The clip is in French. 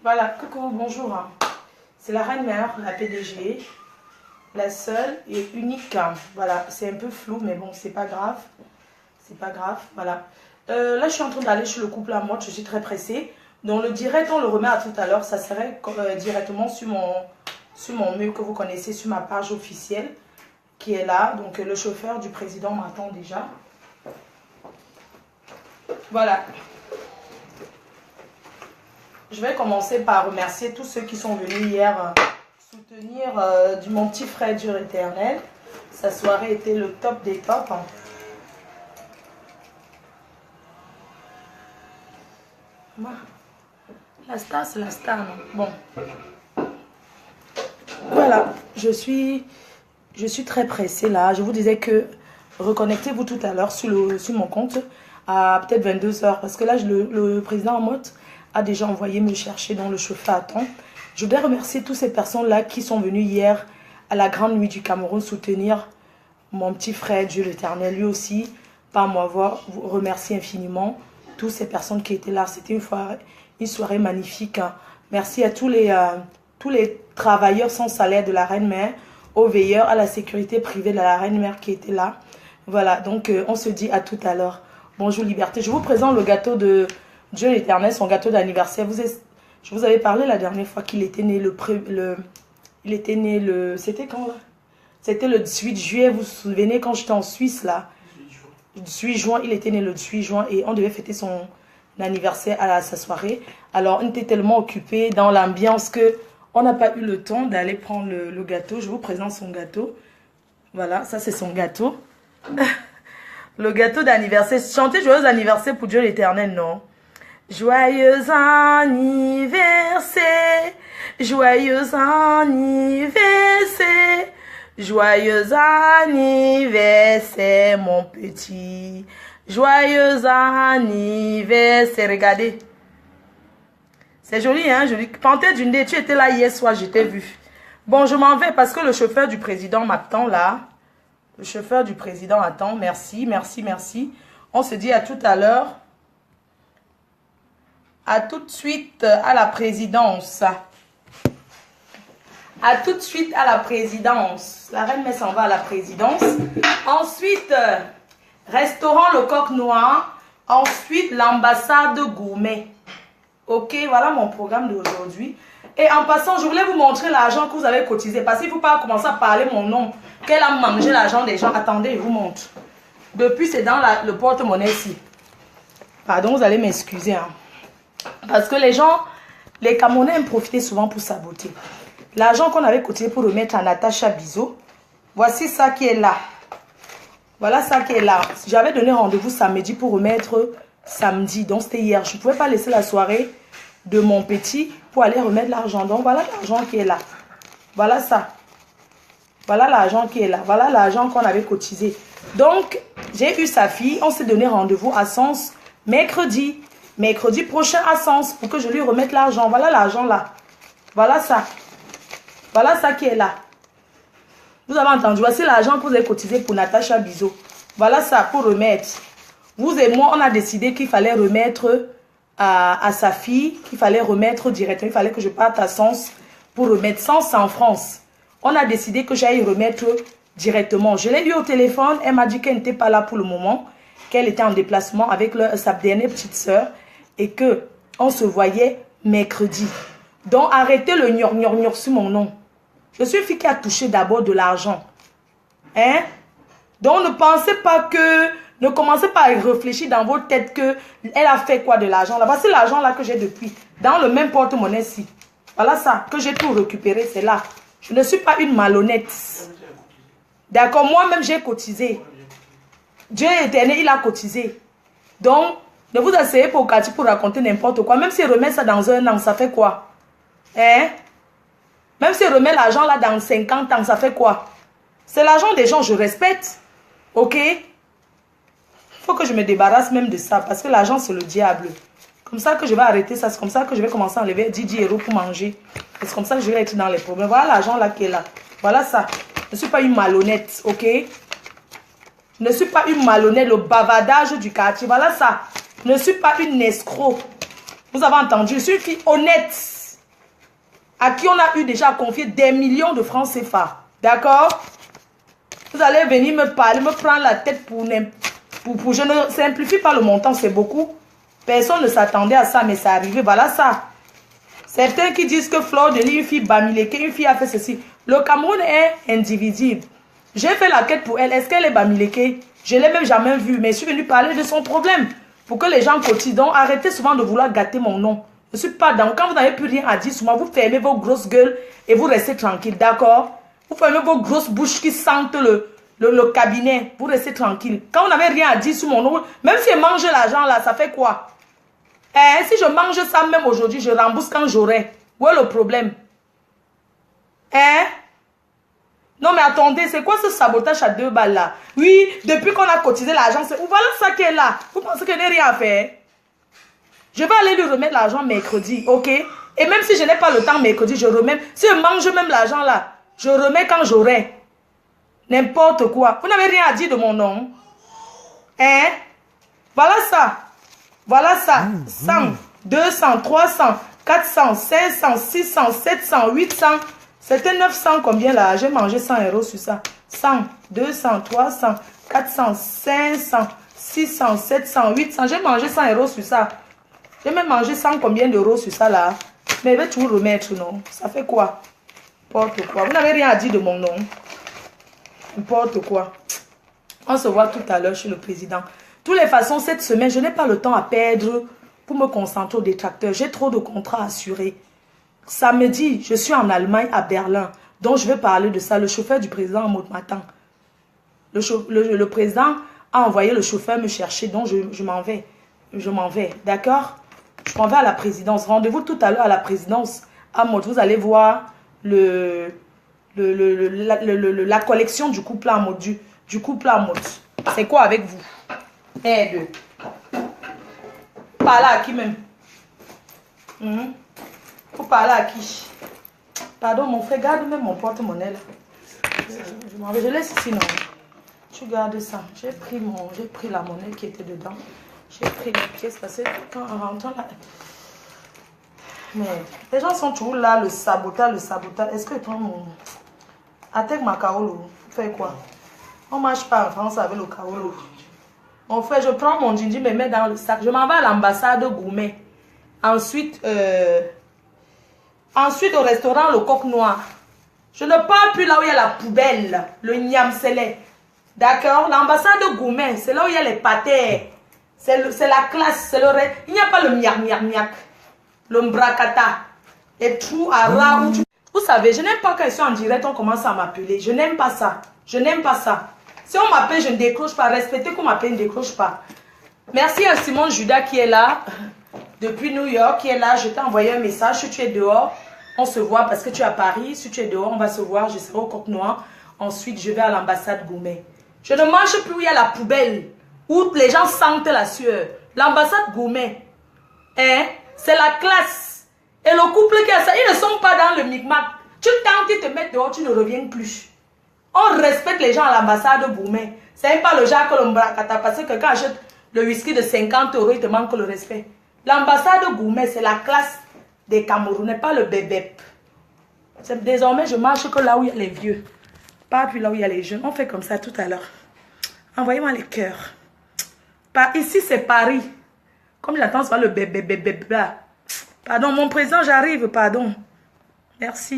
Voilà, coucou, bonjour. C'est la reine mère, la PDG, la seule et unique. Voilà, c'est un peu flou, mais bon, c'est pas grave. C'est pas grave, voilà. Là, je suis en train d'aller chez le couple à mode, je suis très pressée. Donc, le direct, on le remet à tout à l'heure. Ça serait directement sur mon mur que vous connaissez, sur ma page officielle qui est là. Donc, le chauffeur du président m'attend déjà. Voilà. Je vais commencer par remercier tous ceux qui sont venus hier soutenir mon petit frère Dieu éternel. Sa soirée était le top des tops. La star, c'est la star, non? Bon. Voilà, je suis très pressée là. Je vous disais que reconnectez-vous tout à l'heure sur mon compte à peut-être 22 h. Parce que là, le président en mode a déjà envoyé me chercher dans le chauffeur à temps. Je voudrais remercier toutes ces personnes-là qui sont venues hier à la Grande Nuit du Cameroun soutenir mon petit frère Dieu l'éternel. Lui aussi, par m'avoir remercié infiniment. Toutes ces personnes qui étaient là, c'était une soirée magnifique. Merci à tous les travailleurs sans salaire de la Reine Mère, aux veilleurs, à la sécurité privée de la Reine Mère qui était là. Voilà, donc on se dit à tout à l'heure. Bonjour Liberté. Je vous présente le gâteau de Dieu l'éternel, son gâteau d'anniversaire. Je vous avais parlé la dernière fois qu'il était né c'était quand là? C'était le 18 juillet, vous vous souvenez quand j'étais en Suisse là? 18 juin, il était né le 18 juin et on devait fêter son anniversaire à sa soirée. Alors, on était tellement occupés dans l'ambiance que on n'a pas eu le temps d'aller prendre le gâteau. Je vous présente son gâteau. Voilà, ça c'est son gâteau. Le gâteau d'anniversaire. Chantez joyeux anniversaire pour Dieu l'éternel, non? Joyeux anniversaire, joyeux anniversaire. Joyeux anniversaire, mon petit. Joyeux anniversaire. Regardez. C'est joli, hein? Joli. Panthère d'une dé, tu étais là hier soir, je t'ai vu. Bon, je m'en vais parce que le chauffeur du président m'attend là. Le chauffeur du président attend. Merci, merci, merci. On se dit à tout à l'heure. À tout de suite à la présidence. À tout de suite à la présidence. La reine s'en va à la présidence. Ensuite, restaurant Le Coq Noir. Ensuite, l'ambassade gourmet. Ok, voilà mon programme d'aujourd'hui. Et en passant, je voulais vous montrer l'argent que vous avez cotisé. Parce qu'il ne faut pas commencer à parler mon nom. Qu'elle a mangé l'argent des gens. Attendez, je vous montre. Depuis, c'est dans le porte-monnaie ici. Pardon, vous allez m'excuser. Hein. Parce que les Camerounais aiment profiter souvent pour saboter. L'argent qu'on avait cotisé pour remettre à Natacha Bizot, voici ça qui est là. Voilà ça qui est là. J'avais donné rendez-vous samedi pour remettre samedi. Donc c'était hier. Je ne pouvais pas laisser la soirée de mon petit pour aller remettre l'argent. Donc voilà l'argent qui est là. Voilà ça. Voilà l'argent qui est là. Voilà l'argent qu'on avait cotisé. Donc j'ai eu sa fille. On s'est donné rendez-vous à Sens mercredi. Mercredi prochain à Sens pour que je lui remette l'argent. Voilà l'argent là. Voilà ça. Voilà ça qui est là. Vous avez entendu. Voici l'argent que vous avez cotisé pour Natacha Bizot. Voilà ça pour remettre. Vous et moi, on a décidé qu'il fallait remettre à sa fille, qu'il fallait remettre directement. Il fallait que je parte à Sens pour remettre. Sens en France. On a décidé que j'aille remettre directement. Je l'ai eu au téléphone. Elle m'a dit qu'elle n'était pas là pour le moment. Qu'elle était en déplacement avec sa dernière petite soeur. Et qu'on se voyait mercredi. Donc, arrêtez le gnor sur mon nom. Je suis une fille qui a touché d'abord de l'argent. Hein? Donc, ne pensez pas que... Ne commencez pas à réfléchir dans votre tête que elle a fait quoi de l'argent là. Voici l'argent là que j'ai depuis. Dans le même porte-monnaie-ci. Voilà ça. Que j'ai tout récupéré. C'est là. Je ne suis pas une malhonnête. D'accord? Moi-même, j'ai cotisé. Dieu éternel, il a cotisé. Donc, ne vous asseyez pas au quartier pour raconter n'importe quoi. Même s'il remet ça dans un an, ça fait quoi? Hein? Même s'il remet l'argent là dans 50 ans, ça fait quoi? C'est l'argent des gens, je respecte. Ok? Il faut que je me débarrasse même de ça. Parce que l'argent, c'est le diable. Comme ça que je vais arrêter ça. C'est comme ça que je vais commencer à enlever 10 euros pour manger. C'est comme ça que je vais être dans les problèmes. Voilà l'argent là qui est là. Voilà ça. Je ne suis pas une malhonnête. Ok? Je ne suis pas une malhonnête. Le bavardage du quartier. Voilà ça. Je ne suis pas une escroc. Vous avez entendu? Je suis une fille honnête. à qui on a eu déjà confié des millions de francs CFA. D'accord? Vous allez venir me parler, me prendre la tête pour je ne simplifie pas le montant, c'est beaucoup. Personne ne s'attendait à ça, mais c'est arrivé. Voilà ça. Certains qui disent que Fleur de Lys, une fille Bamileke, une fille a fait ceci. Le Cameroun est indivisible. J'ai fait la quête pour elle. Est-ce qu'elle est Bamileke? Je ne l'ai même jamais vue, mais je suis venue parler de son problème. Pour que les gens quotidien, donc arrêtez souvent de vouloir gâter mon nom. Je ne suis pas dans. Quand vous n'avez plus rien à dire, souvent vous fermez vos grosses gueules et vous restez tranquille, d'accord? Vous fermez vos grosses bouches qui sentent le cabinet. Vous restez tranquille. Quand vous n'avez rien à dire sur mon nom, même si je mange l'argent là, ça fait quoi? Si je mange ça même aujourd'hui, je rembourse quand j'aurai. Où est le problème? Non mais attendez, c'est quoi ce sabotage à 2 balles là? Oui, depuis qu'on a cotisé l'argent, voilà ça qui est là. Vous pensez que je n'ai rien à faire? Je vais aller lui remettre l'argent mercredi, ok? Et même si je n'ai pas le temps mercredi, je remets. Si je mange même l'argent là, je remets quand j'aurai. N'importe quoi. Vous n'avez rien à dire de mon nom. Voilà ça. Voilà ça. 100, 200, 300, 400, 500, 600, 700, 800. C'était 900 combien là? J'ai mangé 100 € sur ça. 100, 200, 300, 400, 500, 600, 700, 800. J'ai mangé 100 € sur ça. J'ai même mangé 100 combien d'euros sur ça là. Mais je vais tout remettre, non? Ça fait quoi? N'importe quoi. Vous n'avez rien à dire de mon nom. N'importe quoi. On se voit tout à l'heure chez le président. De toutes les façons, cette semaine, je n'ai pas le temps à perdre pour me concentrer aux détracteurs. J'ai trop de contrats assurés. Samedi, je suis en Allemagne, à Berlin. Donc, je vais parler de ça. Le chauffeur du président en mode m'attend. Le président a envoyé le chauffeur me chercher. Donc, je m'en vais. Je m'en vais. D'accord? Je m'en vais à la présidence. Rendez-vous tout à l'heure à la présidence. À mode, vous allez voir la collection du couple à mode. Du couple à mode. C'est quoi avec vous? Aide. Parler à qui même? Faut parler à qui? Pardon, mon frère, garde même mon porte-monnaie là. Je m'en vais, je laisse ici, non? Tu gardes ça. J'ai pris la monnaie qui était dedans. J'ai pris les pièces parce que quand on rentre là. Mais les gens sont toujours là, le sabotage. Est-ce que je prends mon. Avec ma kaolo, fais quoi? On ne marche pas en France avec le kaolo. Mon frère, je prends mon djinji, me mets dans le sac. Je m'en vais à l'ambassade Goumet. Ensuite au restaurant Le Coq Noir. Je ne pars plus là où il y a la poubelle, le Niamselé. D'accord? L'ambassade de Goumet, c'est là où il y a les pâtés. C'est la classe, c'est le reste. Il n'y a pas le miak, le mbrakata. Et tout à là où tu... Vous savez, je n'aime pas quand ils sont en direct, on commence à m'appeler. Je n'aime pas ça. Je n'aime pas ça. Si on m'appelle, je ne décroche pas. Respectez qu'on m'appelle, je ne décroche pas. Merci à Simon Judas qui est là. Depuis New York, qui est là. Je t'ai envoyé un message. Si tu es dehors, on se voit parce que tu es à Paris. Si tu es dehors, on va se voir. Je serai au Coq Noir. Ensuite, je vais à l'ambassade Goumet. Je ne mange plus où il y a la poubelle. Où les gens sentent la sueur. L'ambassade Goumet. C'est la classe. Et le couple qui a ça, ils ne sont pas dans le micmac. Tu tentes de te mettre dehors, tu ne reviens plus. On respecte les gens à l'ambassade Goumet. C'est pas le Jacques Lombrakata. Parce que quand achète le whisky de 50 €, il te manque le respect. L'ambassade Goumet, c'est la classe des Camerounais, pas le bébé. Désormais, je marche que là où il y a les vieux. Pas puis là où il y a les jeunes. On fait comme ça tout à l'heure. Envoyez-moi les cœurs. Ici, c'est Paris. Comme j'attends, c'est le bébé. Pardon, mon président, j'arrive, pardon. Merci.